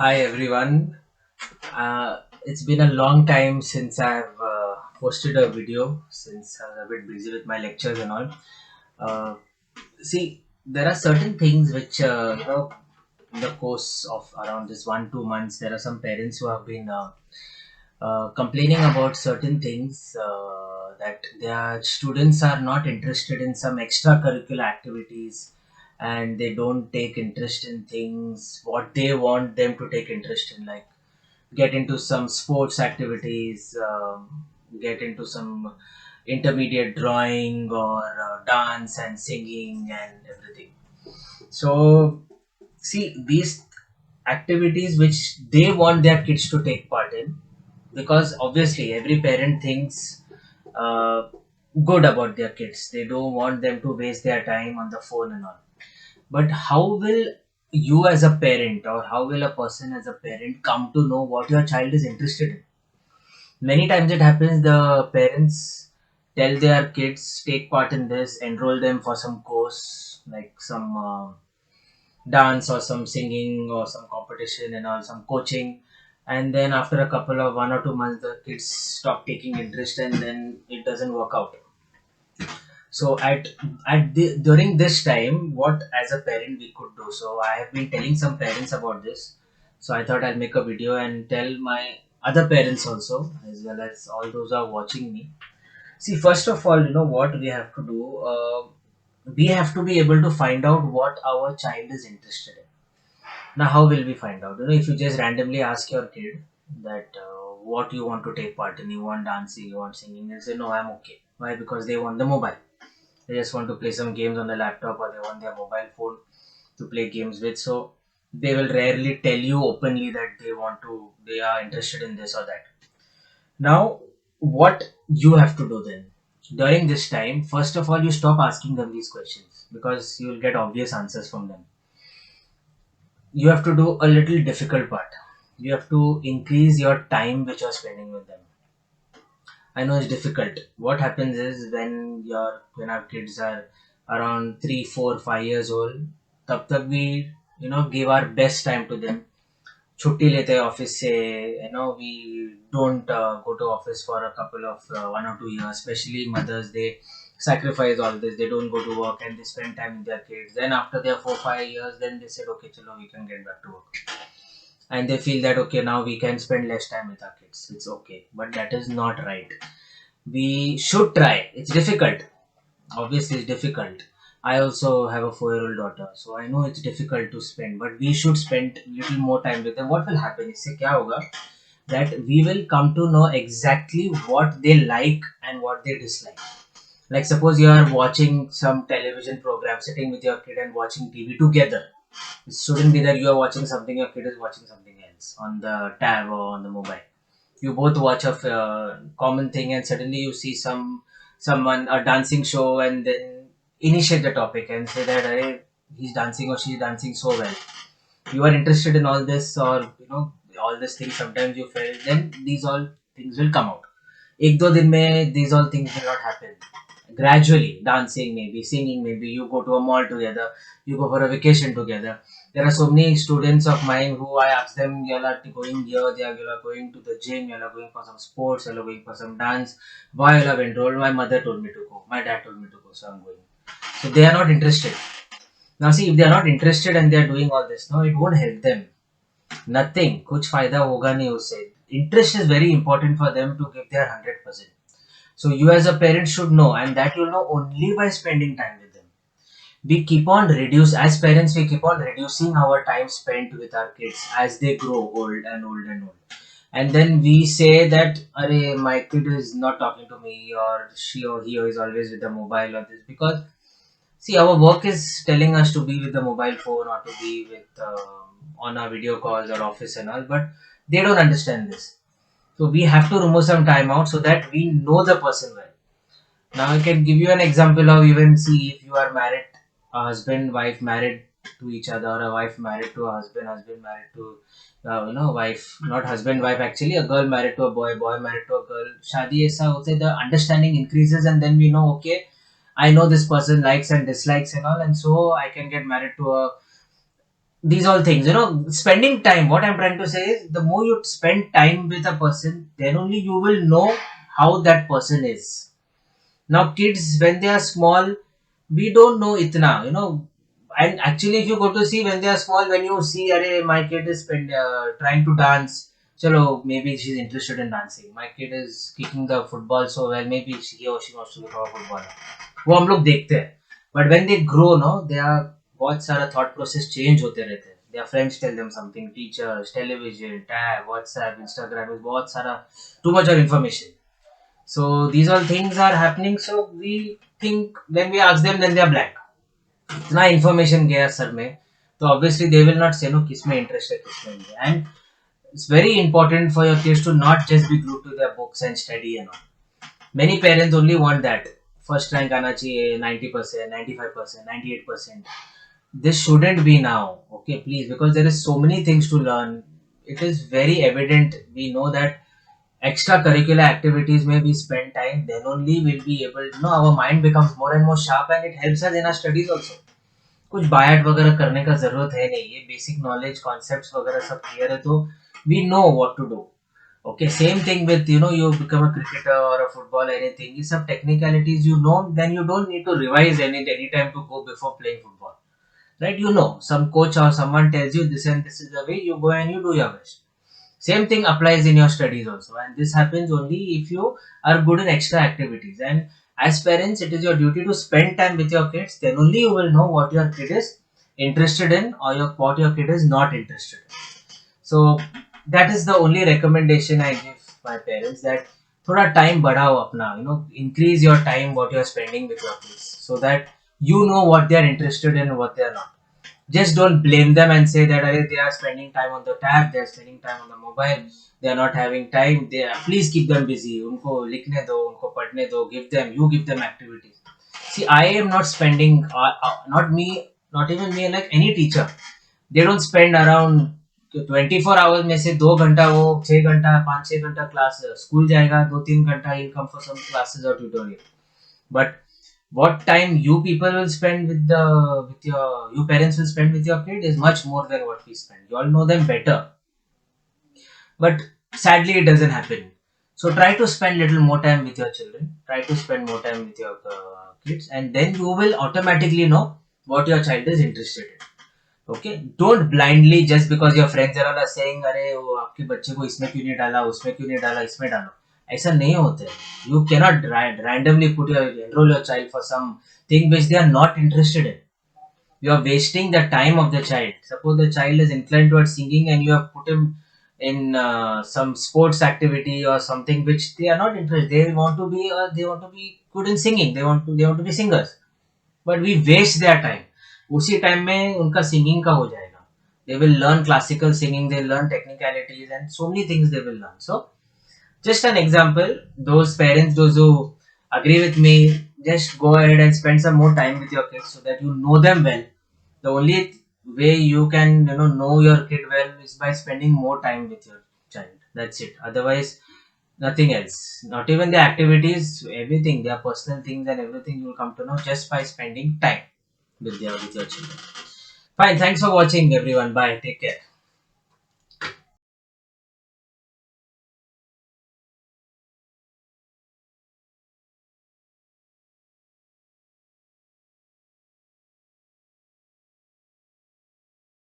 Hi everyone. It's been a long time since I've posted a video since I was a bit busy with my lectures and all. Uh, See, there are certain things which, in the course of around this 1 2 months, there are some parents who have been complaining about certain things that their students are not interested in some extracurricular activities and they don't take interest in things what they want them to take interest in, like get into some sports activities, get into some intermediate drawing or dance and singing and everything. So, see, these activities which they want their kids to take part in, because obviously every parent thinks uh, good about their kids. They don't want them to waste their time on the phone and all. But how will you as a parent, or how will a person as a parent come to know what your child is interested in? Many times it happens the parents tell their kids take part in this, enroll them for some course like some dance or some singing or some competition and all, some coaching, and then after a couple of 1 or 2 months the kids stop taking interest and then it doesn't work out. So during this time, what as a parent we could do? So I have been telling some parents about this. So I thought I'll make a video and tell my other parents also, as well as all those who are watching me. See, first of all, what we have to do. We have to be able to find out what our child is interested in. Now, how will we find out? If you just randomly ask your kid that what you want to take part in, you want dancing, you want singing, they say no, I'm okay. Why? Because they want the mobile. They just want to play some games on the laptop, or they want their mobile phone to play games with. So they will rarely tell you openly that they are interested in this or that. Now, what you have to do then? During this time, first of all, you stop asking them these questions because you will get obvious answers from them. You have to do a little difficult part. You have to increase your time which you're spending with them. I know it's difficult. What happens is when our kids are around 3 4 5 years old, तब तक we give our best time to them. छुट्टी लेते हैं office से. We don't go to office for a couple of 1 or 2 years. Especially mothers, they sacrifice all this. They don't go to work and they spend time with their kids. Then after their 4 5 years, then they said, okay, chalo, we can get back to work. And they feel that okay, now we can spend less time with our kids. It's okay, but that is not right. We should try. It's difficult. Obviously, it's difficult. I also have a 4 year old daughter, so I know it's difficult to spend, but we should spend little more time with them. What will happen? इससे क्या होगा? That we will come to know exactly what they like and what they dislike. Like suppose you are watching some television program, sitting with your kid and watching TV together. It shouldn't be that you are watching something, your kid is watching something else on the tab or on the mobile. You both watch a common thing and suddenly you see someone a dancing show and then initiate the topic and say that hey, he's dancing or she's dancing so well. You are interested in all this, or all these things. Sometimes you feel then these all things will come out. एक दो दिन में these all things will not happen. Gradually, dancing maybe, singing maybe, you go to a mall together, you go for a vacation together. There are so many students of mine who I ask them, you all are going here, you all are going to the gym, you all are going for some sports, you all are going for some dance. Why you all have enrolled? My mother told me to go, my dad told me to go, so I'm going. So they are not interested. Now see, if they are not interested and they are doing all this, no, it won't help them. Nothing. कुछ फायदा होगा नहीं उससे. Interest is very important for them to give their 100%. So you as a parent should know, and that you'll know only by spending time with them. We keep on as parents, we keep on reducing our time spent with our kids as they grow old and old and old. And then we say that, Arey, my kid is not talking to me, or she or he is always with the mobile or this. Because, see, our work is telling us to be with the mobile phone or to be with on our video calls or office and all, but they don't understand this. So we have to remove some time out so that we know the person well. Now I can give you an example of, even see, if you are married, a husband, wife married to each other, or a wife married to a husband, husband married to wife, not husband, wife actually, a girl married to a boy, boy married to a girl. Shadi aisa hote, the understanding increases, and then we know, okay, I know this person likes and dislikes and all, and so I can get married to a these all things, spending time, what I'm trying to say is, the more you spend time with a person, then only you will know how that person is. Now kids, when they are small, we don't know itna, and actually if you go to see when they are small, when you see, Array, my kid is trying to dance, chalo, maybe she's interested in dancing. My kid is kicking the football so well, maybe he or she wants to become a footballer. वो हम लोग देखते हैं. But when they grow, no they are, बहुत सारा thought process change होते रहते हैं. their friends tell them something, teachers, television, tab, WhatsApp, Instagram, is बहुत सारा, too much of information. So these all things are happening. So we think, when we ask them, then they are blank. इतना information गया sir में, तो obviously they will not say no किस में interest है किस में नहीं. And it's very important for your kids to not just be glued to their books and study and all. Many parents only want that first rank आना चाहिए, 90%, 95%, 98%. This shouldn't be now, okay, please, because there is so many things to learn. It is very evident, we know that extracurricular activities may be spent time, then only we'll be able to know, our mind becomes more and more sharp, and it helps us in our studies also. कुछ बायट वगैरह करने का जरूरत है नहीं, ये basic knowledge, concepts वगैरह सब क्लियर है, तो we know what to do. Okay, same thing with, you become a cricketer or a football, anything. If some technicalities you know, then you don't need to revise any time to go before playing football. Right? Some coach or someone tells you this and this is the way, you go and you do your best. Same thing applies in your studies also, and this happens only if you are good in extra activities. And as parents, it is your duty to spend time with your kids. Then only you will know what your kid is interested in, or what your kid is not interested in. So that is the only recommendation I give my parents, that thoda time badhao apna, increase your time what you are spending with your kids, so that you know what they are interested in and what they are not. Just don't blame them and say that, "Arey, they are spending time on the tab, they are spending time on the mobile, they are not having time. They are, please keep them busy. Unko likhne do, unko padhne do, you give them activities." See, I am not spending, not me, not even me, like any teacher. They don't spend around 24 hours में से 2 घंटा, वो 6 घंटा, 5-6 घंटा class school जाएगा, 2-3 घंटा he'll come for some classes or tutorial. But what time you people will spend with your you parents will spend with your kid is much more than what we spend. You all know them better, but sadly it doesn't happen. So try to spend little more time with your children. Try to spend more time with your kids, and then you will automatically know what your child is interested in. Okay, don't blindly, just because your friends are all saying, अरे वो आपके बच्चे को इसमें क्यों नहीं डाला, उसमें क्यों नहीं डाला, इसमें डालो, ऐसा नहीं होता है. You cannot randomly enroll your child for some thing which they are not interested in. You are wasting the time of the child. Suppose the child is inclined towards singing, and you have put him in some sports activity or something which they are not interested. They want to be good in singing. They want to be singers. But we waste their time. उसी time में उनका singing का हो जाएगा. They will learn classical singing, they learn technicalities, and so many things they will learn. So just an example, those parents, those who agree with me, just go ahead and spend some more time with your kids so that you know them well. The only way you can know your kid well is by spending more time with your child. That's it. Otherwise, nothing else. Not even the activities, everything, their personal things and everything, you will come to know just by spending time with your children. Fine. Thanks for watching, everyone. Bye. Take care.